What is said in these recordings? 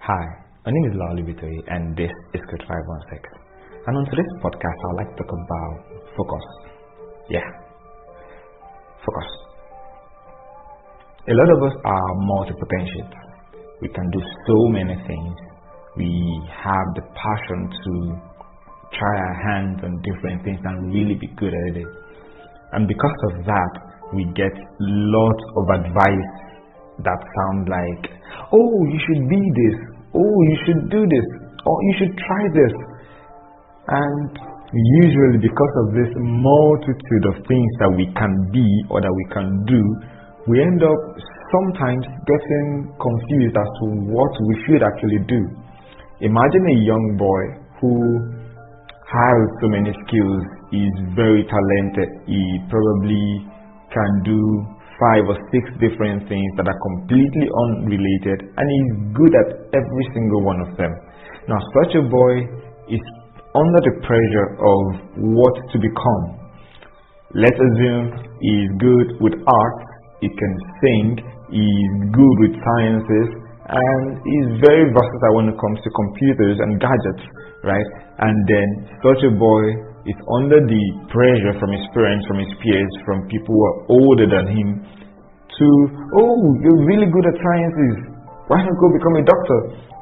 Hi, my name is Laoli Bitoye and this is Code 516. And on today's podcast, I'd like to talk about focus. Yeah, focus. A lot of us are multi-potentials. We can do so many things. We have the passion to try our hands on different things and really be good at it. And because of that, we get lots of advice that sound like, oh, you should be this, oh, you should do this, or you should try this. And usually because of this multitude of things that we can be or that we can do, we end up sometimes getting confused as to what we should actually do. Imagine a young boy who has so many skills, is very talented, he probably can do 5 or 6 different things that are completely unrelated, and he's good at every single one of them. Now such a boy is under the pressure of what to become. Let's assume he's good with art, he can sing, he's good with sciences, and he's very versatile when it comes to computers and gadgets, right? And then such a boy is under the pressure from his parents, from his peers, from people who are older than him to, oh, you're really good at sciences, why not go become a doctor?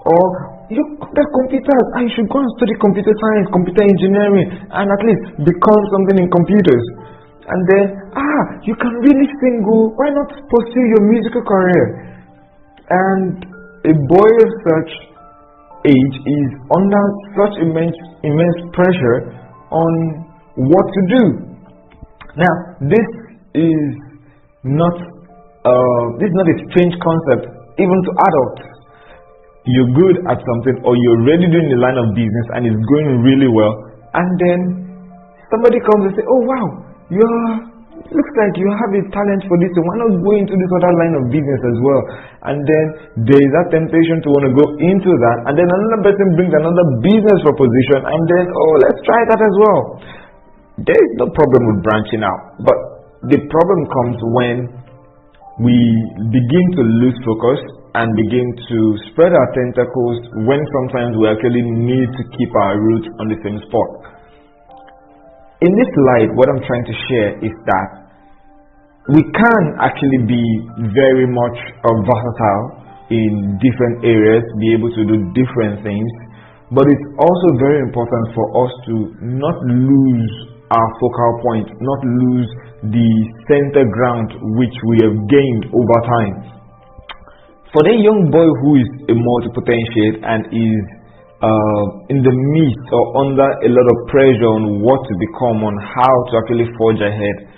Or, you the computers, I should go and study computer science, computer engineering, and at least become something in computers. And then, you can really sing, why not pursue your musical career? And a boy of such age is under such immense pressure on what to do. Now, this is not a strange concept even to adults. You're good at something, or you're already doing the line of business and it's going really well, and then somebody comes and say, oh wow, looks like you have a talent for this, so why not go into this other line of business as well? And then there is that temptation to want to go into that, and then another person brings another business proposition, and then, oh, let's try that as well. There is no problem with branching out, but the problem comes when we begin to lose focus and begin to spread our tentacles when sometimes we actually need to keep our roots on the same spot. In this light, what I'm trying to share is that we can actually be very much versatile in different areas, be able to do different things, but it's also very important for us to not lose our focal point, not lose the center ground which we have gained over time. For the young boy who is a multi-potentiate and is in the midst or under a lot of pressure on what to become, on how to actually forge ahead,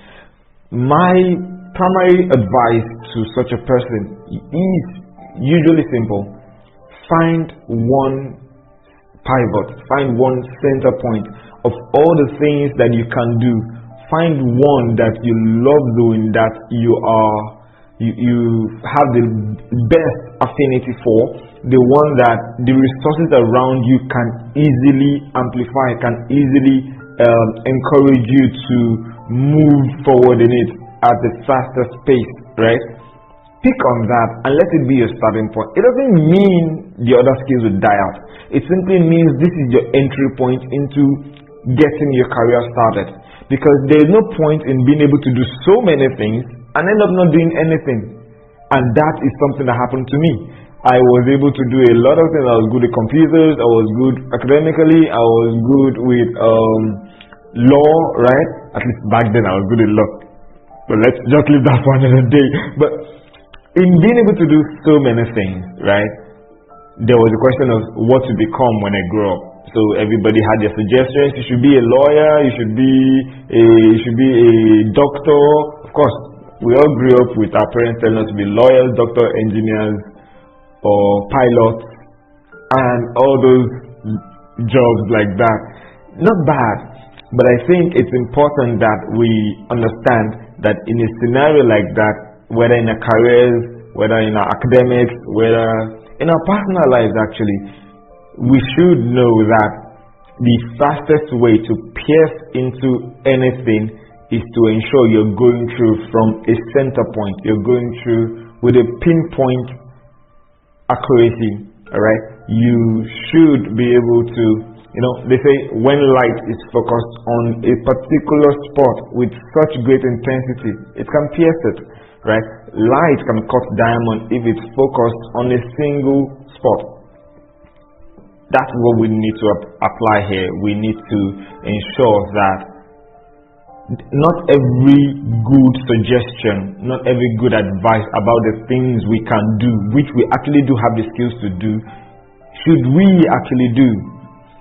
my primary advice to such a person is usually simple. Find one pivot, find one center point of all the things that you can do. Find one that you love doing, that you have the best affinity for, the one that the resources around you can easily amplify, can easily encourage you to move forward in it at the fastest pace, right? Pick on that and let it be your starting point. It doesn't mean the other skills will die out. It simply means this is your entry point into getting your career started. Because there is no point in being able to do so many things and end up not doing anything. And that is something that happened to me. I was able to do a lot of things. I was good at computers, I was good academically, I was good with law, right? At least back then I was good at law. But let's just leave that for another day. But in being able to do so many things, right, there was a question of what to become when I grew up. So everybody had their suggestions. You should be a lawyer, you should be a doctor. Of course, we all grew up with our parents telling us to be lawyers, doctors, engineers, or pilots, and all those jobs like that. Not bad, but I think it's important that we understand that in a scenario like that, whether in our careers, whether in our academics, whether in our personal lives actually, we should know that the fastest way to pierce into anything is to ensure you're going through from a center point. You're going through with a pinpoint accuracy. alright, you should be able to, they say when light is focused on a particular spot with such great intensity, it can pierce it, right? Light can cut diamond if it's focused on a single spot. That's what we need to apply here. We need to ensure that not every good suggestion, not every good advice about the things we can do, which we actually do have the skills to do, should we actually do.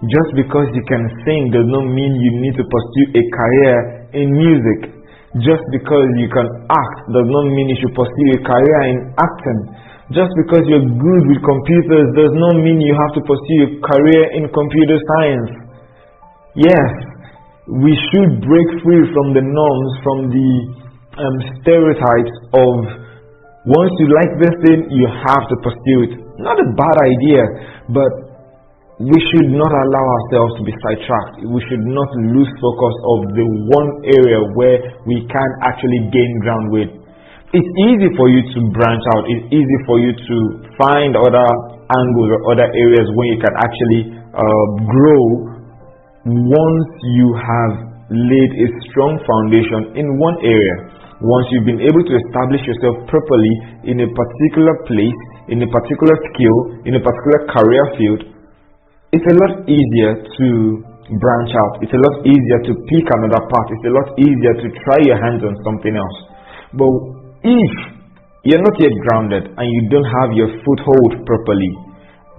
Just because you can sing does not mean you need to pursue a career in music. Just because you can act does not mean you should pursue a career in acting. Just because you're good with computers does not mean you have to pursue a career in computer science. Yes, we should break free from the norms, from the stereotypes of once you like this thing, you have to pursue it. Not a bad idea, but we should not allow ourselves to be sidetracked. We should not lose focus of the one area where we can actually gain ground with. It's easy for you to branch out. It's easy for you to find other angles or other areas where you can actually grow once you have laid a strong foundation in one area. Once you've been able to establish yourself properly in a particular place, in a particular skill, in a particular career field, it's a lot easier to branch out. It's a lot easier to pick another path. It's a lot easier to try your hands on something else. But if you're not yet grounded and you don't have your foothold properly,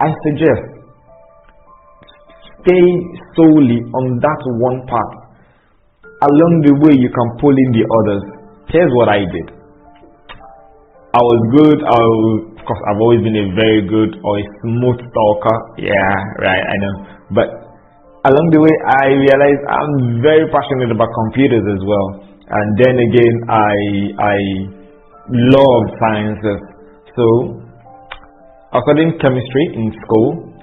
I suggest stay solely on that one path. Along the way, you can pull in the others. Here's what I did. I was good. Of course, I've always been a very good or a smooth talker. Yeah, right, I know. But along the way, I realized I'm very passionate about computers as well. And then again, I love sciences. So I was studying chemistry in school.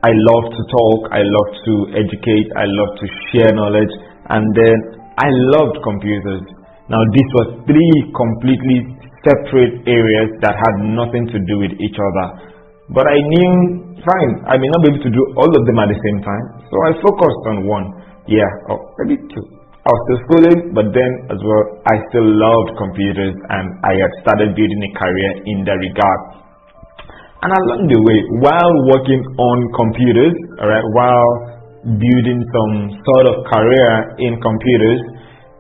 I love to talk. I love to educate. I love to share knowledge. And then I loved computers. Now, this was three completely separate areas that had nothing to do with each other. But I knew, fine, I may not be able to do all of them at the same time. So I focused on one. Yeah, or maybe two. I was still schooling, but then as well, I still loved computers and I had started building a career in that regard. And along the way, while working on computers, while building some sort of career in computers,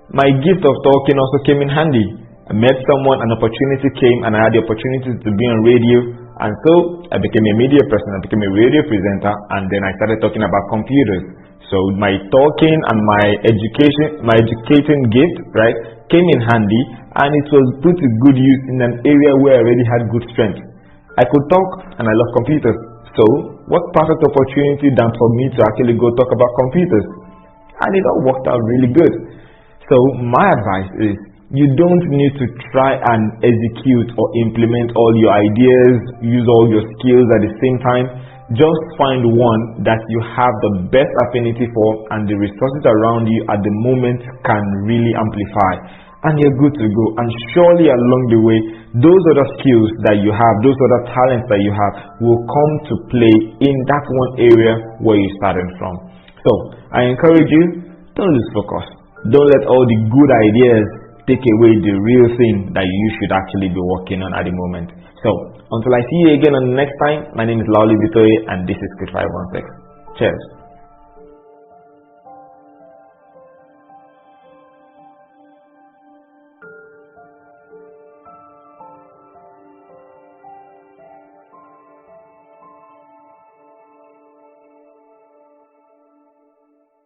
my gift of talking also came in handy. I met someone, an opportunity came, and I had the opportunity to be on radio. And so I became a media person, I became a radio presenter, and then I started talking about computers. So my talking and my educating gift, came in handy, and it was put to good use in an area where I already had good strength. I could talk, and I love computers. So what perfect opportunity than for me to actually go talk about computers? And it all worked out really good. So my advice is, you don't need to try and execute or implement all your ideas, use all your skills at the same time. Just find one that you have the best affinity for and the resources around you at the moment can really amplify. And you're good to go. And surely along the way, those other skills that you have, those other talents that you have will come to play in that one area where you started from. So I encourage you, don't lose focus. Don't let all the good ideas take away the real thing that you should actually be working on at the moment. So until I see you again on the next time, my name is Laoli Bitoye and this is Kit 516. Cheers.